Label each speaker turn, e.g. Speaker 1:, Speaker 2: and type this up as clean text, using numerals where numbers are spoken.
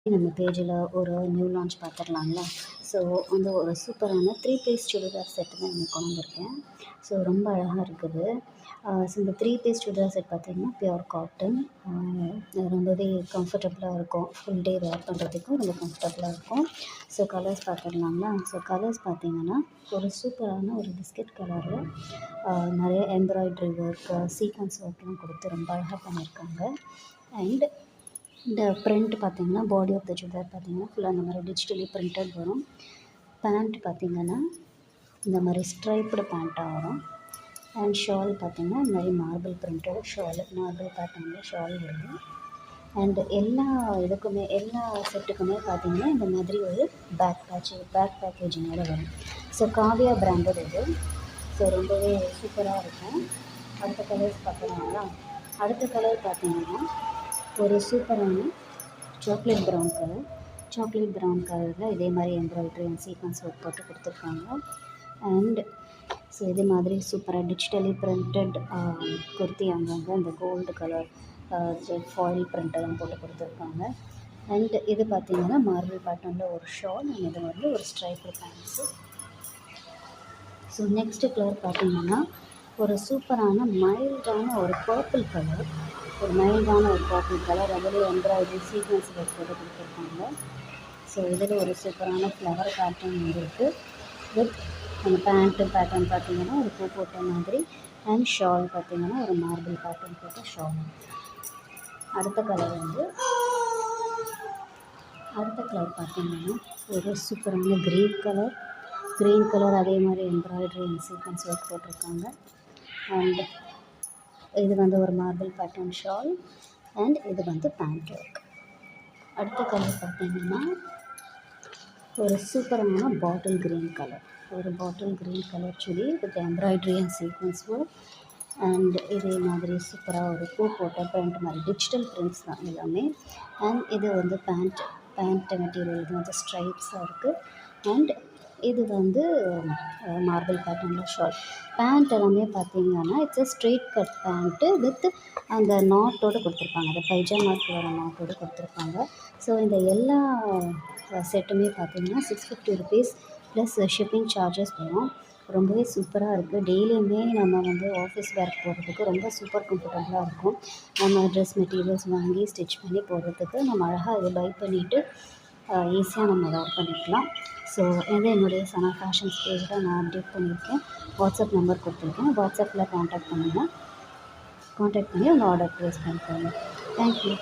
Speaker 1: நம்ம பேஜில் ஒரு நியூ லான்ச் பார்த்துடலாங்களா. ஸோ வந்து ஒரு சூப்பரான 3 பீஸ் சுடிதார் செட்டு தான் இன்னைக்கு கொண்டு வந்திருக்கேன். ஸோ ரொம்ப அழகாக இருக்குது. ஸோ இந்த 3 பீஸ் சுடிதார் செட் பார்த்திங்கன்னா பியூர் காட்டன், ரொம்பவே கம்ஃபர்டபுளாக இருக்கும். ஃபுல் டே வேர் பண்ணுறதுக்கும் ரொம்ப கம்ஃபர்டபுளாக இருக்கும். ஸோ கலர்ஸ் பார்த்துடலாங்களா. ஸோ கலர்ஸ் பார்த்திங்கன்னா ஒரு சூப்பரான ஒரு பிஸ்கட் கலரில் நிறைய எம்ப்ராய்ட்ரி ஒர்க், சீக்வன்ஸ் ஒர்க்லாம் கொடுத்து ரொம்ப அழகாக பண்ணியிருக்காங்க. அண்ட் இந்த பிரிண்ட் பார்த்திங்கன்னா பாடி ஆஃப் த சுடிதார் பார்த்திங்கன்னா ஃபுல்லாக இந்த மாதிரி டிஜிட்டலி பிரிண்டட் வரும். பேண்ட் பார்த்திங்கன்னா இந்த மாதிரி ஸ்ட்ரைப்டு பேண்ட்டாக வரும். அண்ட் ஷால் பார்த்திங்கன்னா இந்த மாதிரி மார்பிள் பிரிண்டட் ஷால், மார்பிள் பேட்டர்னில் ஷால் வருது. அண்ட் எல்லா செட்டுக்குமே பார்த்திங்கன்னா இந்த மாதிரி ஒரு பேக் பேக்கேஜிங்கோட வரும். ஸோ காவியா பிராண்டட் இது. ஸோ ரொம்பவே சூப்பராக இருக்கும். அடுத்த கலர்ஸ் பார்க்குறாங்களா. அடுத்த கலர் பார்த்திங்கன்னா ஒரு சூப்பரான சாக்லேட் ப்ரௌன் கலரில் இதே மாதிரி எம்ப்ராய்ட்ரி அண்ட் சீக்வன்ஸ் ஒர்க் போட்டு கொடுத்துருக்காங்க. அண்ட் ஸோ இதே மாதிரி சூப்பராக டிஜிட்டலி பிரிண்டட் குர்த்தி அங்கங்கே இந்த கோல்டு கலர் ஃபாயில் பிரிண்டெல்லாம் போட்டு கொடுத்துருக்காங்க. அண்ட் இது பார்த்திங்கன்னா மார்பிள் பேட்டர்னில் ஒரு ஷால், அண்ட் இது வந்து ஒரு striped bands. So next colour பார்த்திங்கன்னா ஒரு சூப்பரான மைல்டான ஒரு பர்பிள் கலர், அதில் எம்ப்ராய்டரி சீக்வன்ஸ் ஒர்க் போட்டு கொடுத்துருக்காங்க. ஸோ இதில் ஒரு சூப்பரான ஃப்ளவர் பேட்டர்ன் வந்துருக்கு. வித் அந்த பேண்ட்டு பேட்டர்ன் பார்த்திங்கன்னா ஒரு பூ போட்ட மாதிரி, அண்ட் ஷால் பார்த்திங்கன்னா ஒரு மார்பிள் பேட்டர்ன் போட்ட ஷால். அடுத்த கலர் பார்த்திங்கன்னா ஒரு சூப்பரான க்ரீன் கலர் அதே மாதிரி எம்ப்ராய்டரி அண்ட் சீக்வன்ஸ் ஒர்க் போட்டிருக்காங்க. அண்ட் இது வந்து ஒரு மார்பிள் பேட்டர்ன் ஷால், அண்ட் இது வந்து பேண்ட் ஒர்க். அடுத்த கலர் பார்த்திங்கன்னா ஒரு சூப்பரான bottle green colour chudi with embroidery and sequence work. And இதே மாதிரி சூப்பராக ஒரு பூ போட்ட பிரிண்ட் மாதிரி டிஜிட்டல் பிரிண்ட்ஸ் தான் எல்லாமே. அண்ட் இது வந்து பேண்ட் மெட்டீரியல், இது வந்து ஸ்ட்ரைப்ஸாக இருக்குது. அண்ட் இது வந்து மார்பிள் பேட்டர்னில் ஷால். பேண்ட் எல்லாமே பார்த்திங்கன்னா it's straight cut pant with அந்த நாட்டோடு கொடுத்துருப்பாங்க, அந்த பைஜாமாக்கு வர நாட்டோடு கொடுத்துருப்பாங்க. ஸோ இந்த எல்லா செட்டுமே பார்த்திங்கன்னா 650 ருபீஸ் ப்ளஸ் ஷிப்பிங் சார்ஜஸ் வரும். ரொம்பவே சூப்பராக இருக்குது. டெய்லியுமே நம்ம வந்து ஆஃபீஸ் வேர்க் போடுறதுக்கு ரொம்ப சூப்பர் கம்ஃபர்டபுளாக இருக்கும். நம்ம ட்ரெஸ் மெட்டீரியல்ஸ் வாங்கி ஸ்டிச் பண்ணி போடுறதுக்கு நம்ம அழகாக இதை பை பண்ணிவிட்டு ஈஸியாக நம்ம வேர் பண்ணிக்கலாம். ஸோ என்னுடைய சனா ஃபேஷன்ஸ் பேஜில் நான் அப்டேட் பண்ணியிருக்கேன். வாட்ஸ்அப் நம்பர் கொடுத்துருக்கேன். வாட்ஸ்அப்பில் காண்டாக்ட் பண்ணி உங்கள் ஆர்டர் ப்ளேஸ் பண்ணிக்கோங்க. தேங்க்யூ.